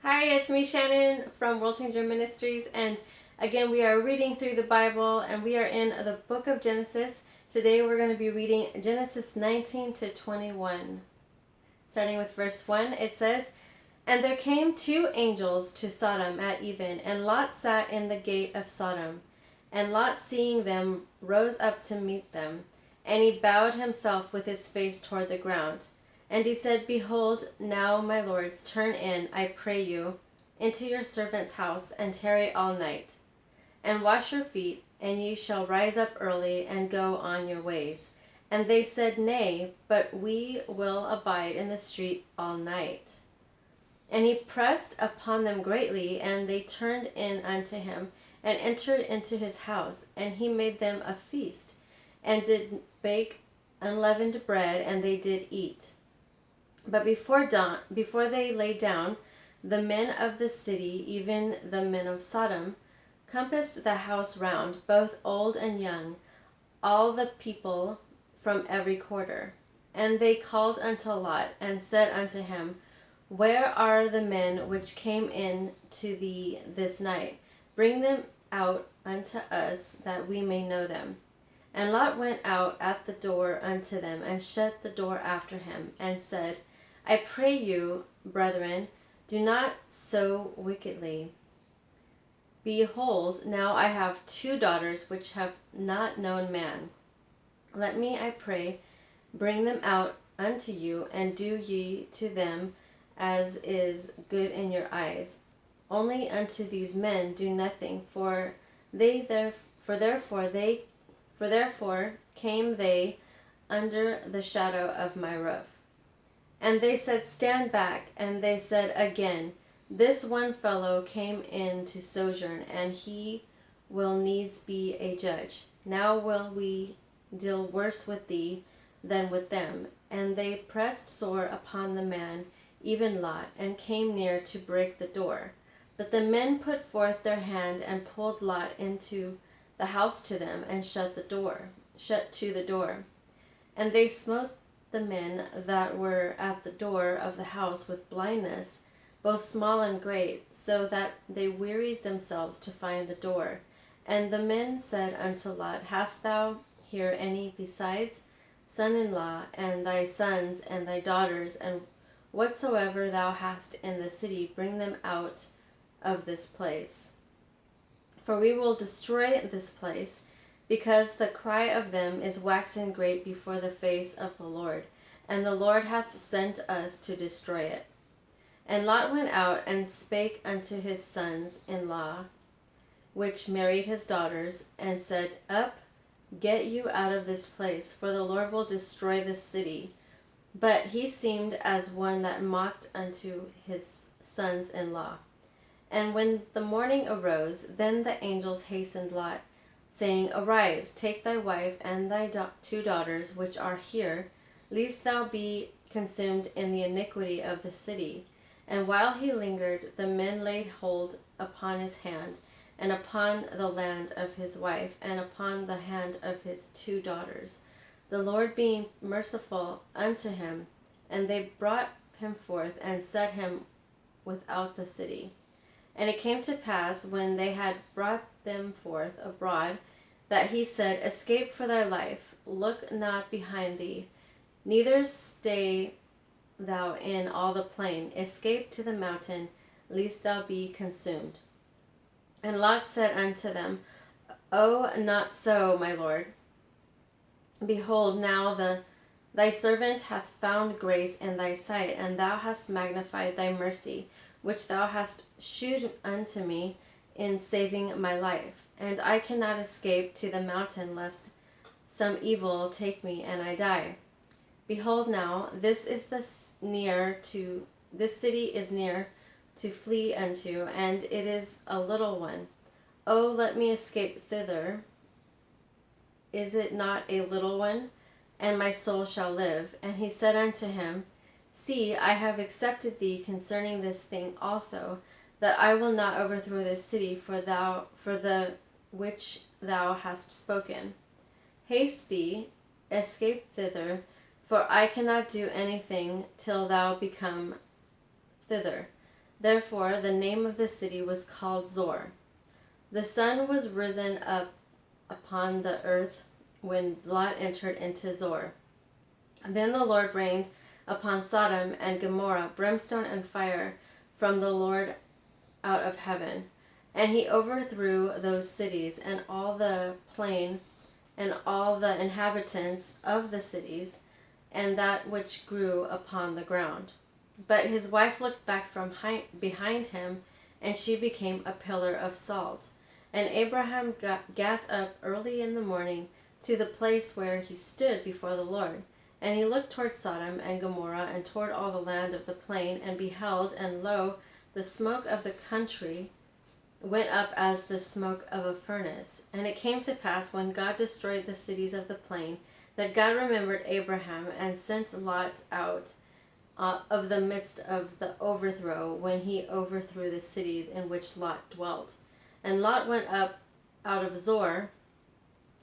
Hi, it's me, Shannon from World Changer Ministries, and again, we are reading through the Bible, and we are in the book of Genesis. Today, we're going to be reading Genesis 19 to 21. Starting with verse 1, it says, "And there came two angels to Sodom at even, and Lot sat in the gate of Sodom. And Lot, seeing them, rose up to meet them, and he bowed himself with his face toward the ground. And he said, Behold, now, my lords, turn in, I pray you, into your servant's house, and tarry all night. And wash your feet, and ye shall rise up early, and go on your ways. And they said, Nay, but we will abide in the street all night. And he pressed upon them greatly, and they turned in unto him, and entered into his house. And he made them a feast, and did bake unleavened bread, and they did eat. But before they lay down, the men of the city, even the men of Sodom, compassed the house round, both old and young, all the people from every quarter. And they called unto Lot, and said unto him, Where are the men which came in to thee this night? Bring them out unto us, that we may know them. And Lot went out at the door unto them, and shut the door after him, and said, I pray you, brethren, do not so wickedly. Behold, now I have two daughters which have not known man. Let me, I pray, bring them out unto you, and do ye to them as is good in your eyes. Only unto these men do nothing, for therefore came they under the shadow of my roof. And they said, Stand back. And they said again, This one fellow came in to sojourn, and he will needs be a judge. Now will we deal worse with thee than with them. And they pressed sore upon the man, even Lot, and came near to break the door. But the men put forth their hand, and pulled Lot into the house to them, and shut to the door. And they smote the men that were at the door of the house with blindness, both small and great, so that they wearied themselves to find the door. And the men said unto Lot, Hast thou here any besides son-in-law, and thy sons, and thy daughters, and whatsoever thou hast in the city, bring them out of this place. For we will destroy this place, because the cry of them is waxen great before the face of the Lord, and the Lord hath sent us to destroy it. And Lot went out and spake unto his sons-in-law, which married his daughters, and said, Up, get you out of this place, for the Lord will destroy this city. But he seemed as one that mocked unto his sons-in-law. And when the morning arose, then the angels hastened Lot, saying, Arise, take thy wife and thy two daughters which are here, lest thou be consumed in the iniquity of the city. And while he lingered, the men laid hold upon his hand, and upon the land of his wife, and upon the hand of his two daughters, the Lord being merciful unto him. And they brought him forth, and set him without the city. And it came to pass, when they had brought them forth abroad, that he said, Escape for thy life, look not behind thee, neither stay thou in all the plain. Escape to the mountain, lest thou be consumed. And Lot said unto them, O, not so, my lord. Behold, now thy servant hath found grace in thy sight, and thou hast magnified thy mercy, which thou hast shewed unto me in saving my life. And I cannot escape to the mountain, lest some evil take me, and I die. Behold now, this city is near to flee unto, and it is a little one. O, let me escape thither. Is it not a little one? And my soul shall live. And he said unto him, See, I have accepted thee concerning this thing also, that I will not overthrow this city for the which thou hast spoken. Haste thee, escape thither, for I cannot do anything till thou become thither. Therefore the name of the city was called Zor. The sun was risen up upon the earth when Lot entered into Zor. Then the Lord rained upon Sodom and Gomorrah brimstone and fire from the Lord out of heaven. And he overthrew those cities and all the plain and all the inhabitants of the cities and that which grew upon the ground. But his wife looked back from behind him, and she became a pillar of salt. And Abraham got up early in the morning to the place where he stood before the Lord. And he looked toward Sodom and Gomorrah and toward all the land of the plain, and beheld, and lo, the smoke of the country went up as the smoke of a furnace. And it came to pass, when God destroyed the cities of the plain, that God remembered Abraham and sent Lot out of the midst of the overthrow, when he overthrew the cities in which Lot dwelt. And Lot went up out of Zor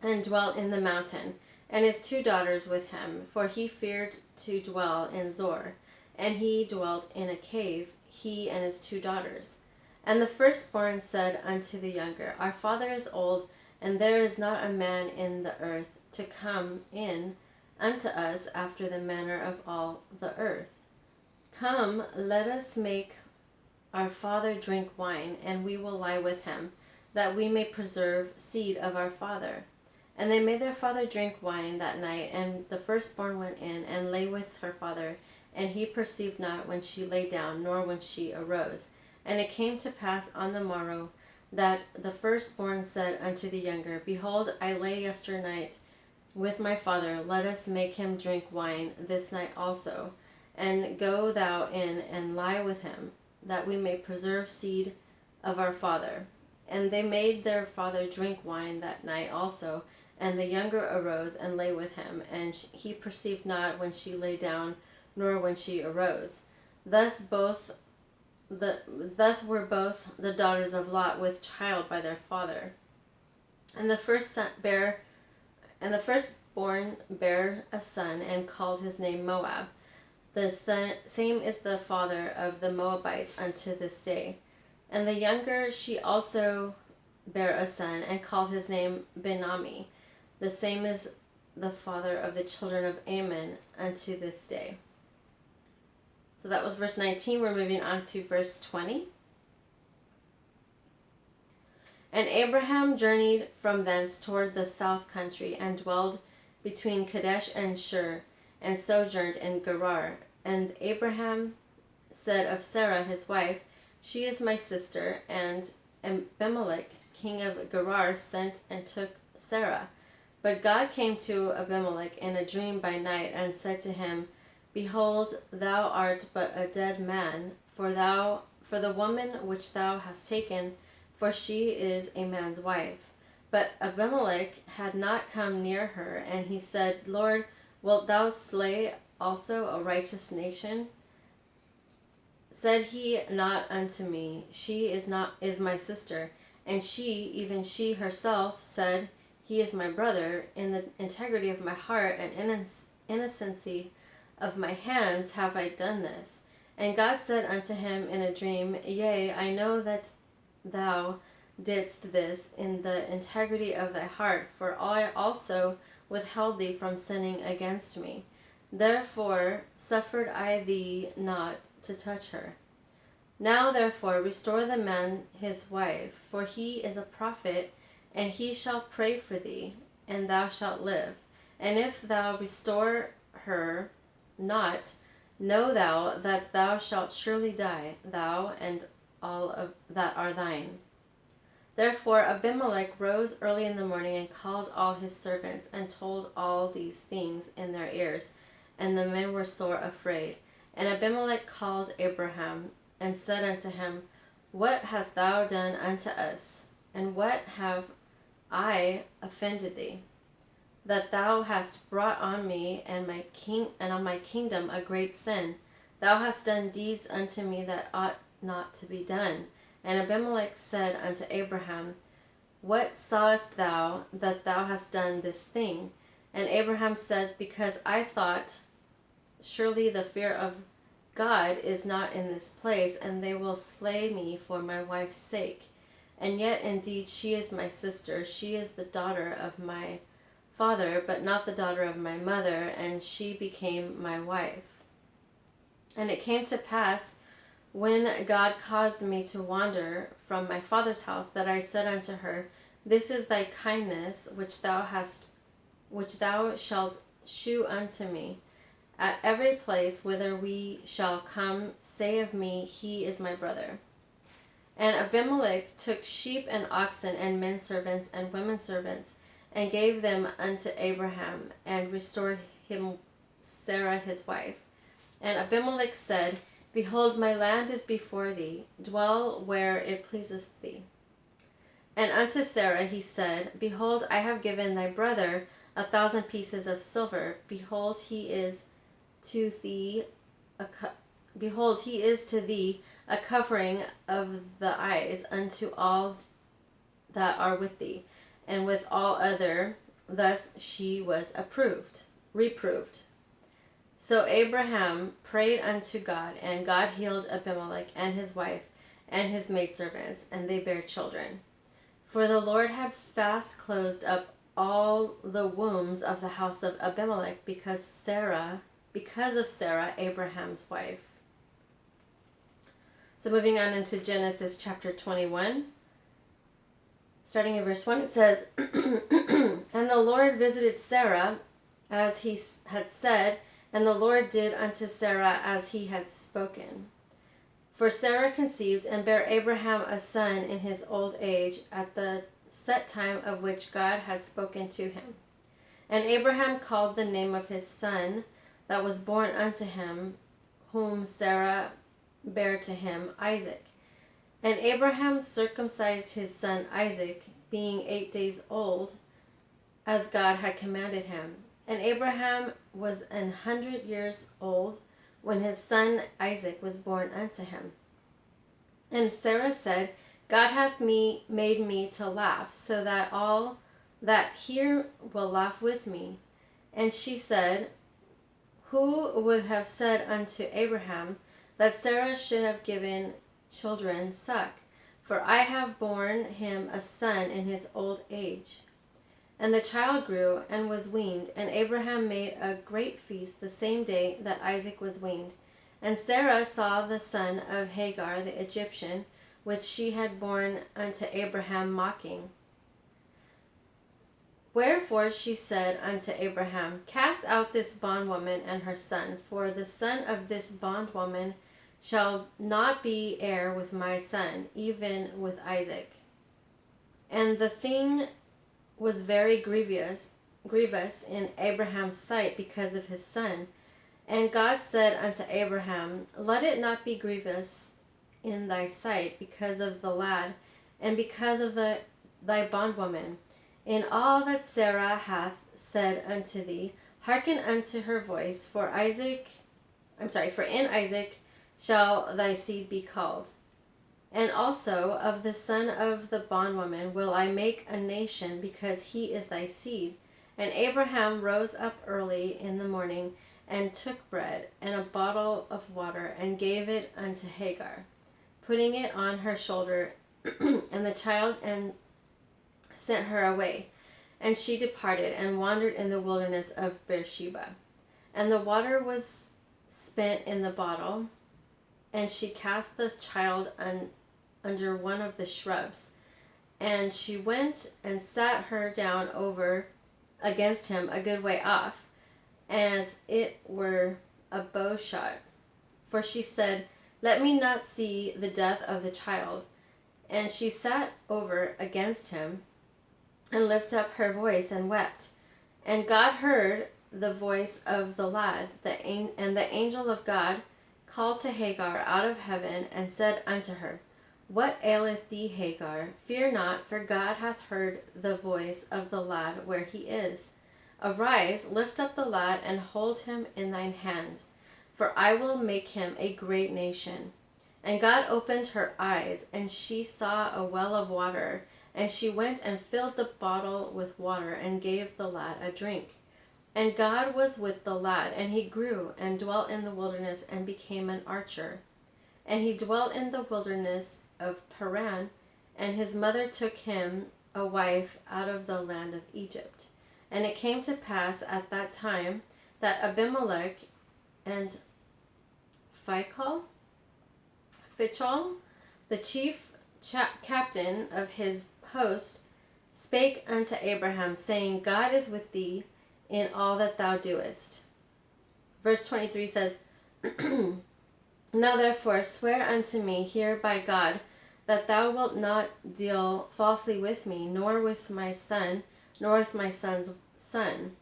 and dwelt in the mountain, and his 2 daughters with him, for he feared to dwell in Zor. And he dwelt in a cave, he and his 2 daughters. And the firstborn said unto the younger, Our father is old, and there is not a man in the earth to come in unto us after the manner of all the earth. Come, let us make our father drink wine, and we will lie with him, that we may preserve seed of our father. And they made their father drink wine that night, and the firstborn went in and lay with her father, and he perceived not when she lay down, nor when she arose. And it came to pass on the morrow that the firstborn said unto the younger, Behold, I lay yesternight with my father, let us make him drink wine this night also. And go thou in and lie with him, that we may preserve seed of our father. And they made their father drink wine that night also, and the younger arose and lay with him, and he perceived not when she lay down, nor when she arose. Thus were both the daughters of Lot with child by their father. And the firstborn bare a son, and called his name Moab. The same is the father of the Moabites unto this day. And the younger she also bare a son, and called his name Benami. The same is the father of the children of Ammon unto this day. So that was verse 19. We're moving on to verse 20. And Abraham journeyed from thence toward the south country, and dwelled between Kadesh and Shur, and sojourned in Gerar. And Abraham said of Sarah his wife, She is my sister. And Abimelech king of Gerar sent and took Sarah. But God came to Abimelech in a dream by night, and said to him, Behold, thou art but a dead man, for the woman which thou hast taken, for she is a man's wife. But Abimelech had not come near her, and he said, Lord, wilt thou slay also a righteous nation? Said he not unto me, She is my sister. And she, even she herself, said, He is my brother. In the integrity of my heart and innocency of my hands have I done this. And God said unto him in a dream, Yea, I know that thou didst this in the integrity of thy heart, for I also withheld thee from sinning against me. Therefore suffered I thee not to touch her. Now therefore restore the man his wife, for he is a prophet, and he shall pray for thee, and thou shalt live. And if thou restore her not, know thou that thou shalt surely die, thou and all of that are thine. Therefore Abimelech rose early in the morning, and called all his servants, and told all these things in their ears. And the men were sore afraid. And Abimelech called Abraham, and said unto him, What hast thou done unto us? And what have I offended thee, that thou hast brought on me and on my kingdom a great sin? Thou hast done deeds unto me that ought not to be done. And Abimelech said unto Abraham, What sawest thou that thou hast done this thing? And Abraham said, Because I thought, surely the fear of God is not in this place, and they will slay me for my wife's sake. And yet indeed she is my sister. She is the daughter of my father, but not the daughter of my mother, and she became my wife. And it came to pass, when God caused me to wander from my father's house, that I said unto her, This is thy kindness which thou shalt shew unto me. At every place whither we shall come, say of me, He is my brother. And Abimelech took sheep and oxen and men servants and women servants, and gave them unto Abraham, and restored him Sarah his wife. And Abimelech said, Behold, my land is before thee, dwell where it pleaseth thee. And unto Sarah he said, Behold, I have given thy brother 1,000 pieces of silver. Behold, he is to thee a covering of the eyes unto all that are with thee, and with all other. Thus she was reproved. So Abraham prayed unto God, and God healed Abimelech and his wife and his maidservants, and they bare children. For the Lord had fast closed up all the wombs of the house of Abimelech because of Sarah, Abraham's wife. So moving on into Genesis chapter 21. Starting in verse 1, it says, And the Lord visited Sarah as he had said, and the Lord did unto Sarah as he had spoken. For Sarah conceived and bare Abraham a son in his old age, at the set time of which God had spoken to him. And Abraham called the name of his son that was born unto him, whom Sarah bare to him, Isaac. And Abraham circumcised his son Isaac, being 8 days old, as God had commanded him. And Abraham was 100 years old when his son Isaac was born unto him. And Sarah said, God hath made me to laugh, so that all that hear will laugh with me. And she said, Who would have said unto Abraham that Sarah should have given children suck? For I have borne him a son in his old age. And the child grew and was weaned, and Abraham made a great feast the same day that Isaac was weaned. And Sarah saw the son of Hagar the Egyptian, which she had borne unto Abraham, mocking. Wherefore she said unto Abraham, Cast out this bondwoman and her son, for the son of this bondwoman shall not be heir with my son, even with Isaac. And the thing was very grievous in Abraham's sight because of his son. And God said unto Abraham, Let it not be grievous in thy sight because of the lad, and because of thy bondwoman. In all that Sarah hath said unto thee, hearken unto her voice, for in Isaac shall thy seed be called. And also of the son of the bondwoman will I make a nation, because he is thy seed. And Abraham rose up early in the morning, and took bread and a bottle of water, and gave it unto Hagar, putting it on her shoulder, and the child, and sent her away. And she departed, and wandered in the wilderness of Beersheba. And the water was spent in the bottle, and she cast the child under one of the shrubs. And she went and sat her down over against him a good way off, as it were a bow shot. For she said, Let me not see the death of the child. And she sat over against him, and lifted up her voice, and wept. And God heard the voice of the lad, and the angel of God called to Hagar out of heaven, and said unto her, What aileth thee, Hagar? Fear not, for God hath heard the voice of the lad where he is. Arise, lift up the lad, and hold him in thine hand, for I will make him a great nation. And God opened her eyes, and she saw a well of water, and she went and filled the bottle with water, and gave the lad a drink. And God was with the lad, and he grew and dwelt in the wilderness and became an archer. And he dwelt in the wilderness of Paran, and his mother took him a wife out of the land of Egypt. And it came to pass at that time that Abimelech and Phicol, the chief captain of his host, spake unto Abraham, saying, God is with thee in all that thou doest. Verse 23 says, Now therefore swear unto me here by God, that thou wilt not deal falsely with me, nor with my son, nor with my son's son.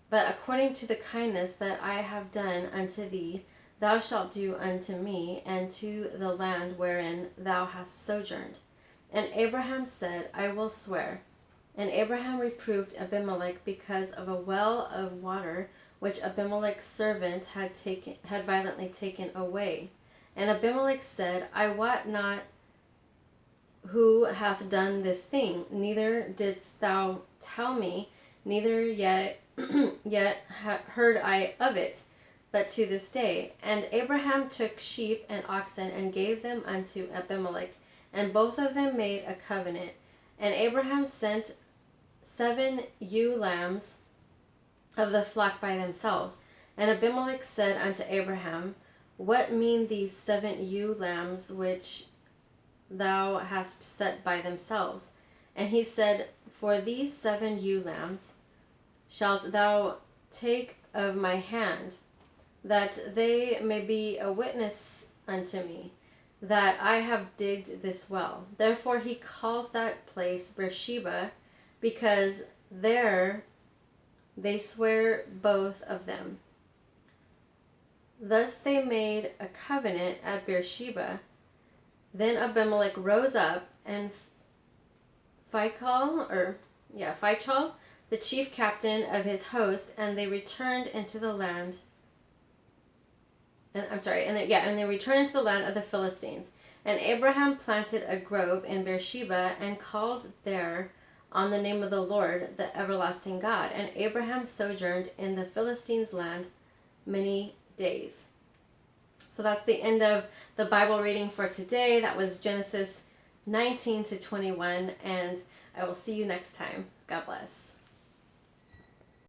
But according to the kindness that I have done unto thee, thou shalt do unto me, and to the land wherein thou hast sojourned. And Abraham said, I will swear. And Abraham reproved Abimelech because of a well of water which Abimelech's servant had violently taken away. And Abimelech said, I wot not who hath done this thing, neither didst thou tell me, neither yet heard I of it, but to this day. And Abraham took sheep and oxen and gave them unto Abimelech, and both of them made a covenant. And Abraham sent 7 ewe lambs of the flock by themselves. And Abimelech said unto Abraham, What mean these 7 ewe lambs which thou hast set by themselves? And he said, For these 7 ewe lambs shalt thou take of my hand, that they may be a witness unto me, that I have digged this well. Therefore he called that place Beersheba, because there they swear both of them. Thus they made a covenant at Beersheba. Then Abimelech rose up, and Phicol, the chief captain of his host, and they returned into the land. And they returned into the land of the Philistines. And Abraham planted a grove in Beersheba, and called there on the name of the Lord, the everlasting God. And Abraham sojourned in the Philistines' land many days. So that's the end of the Bible reading for today. That was Genesis 19 to 21, and I will see you next time. God bless.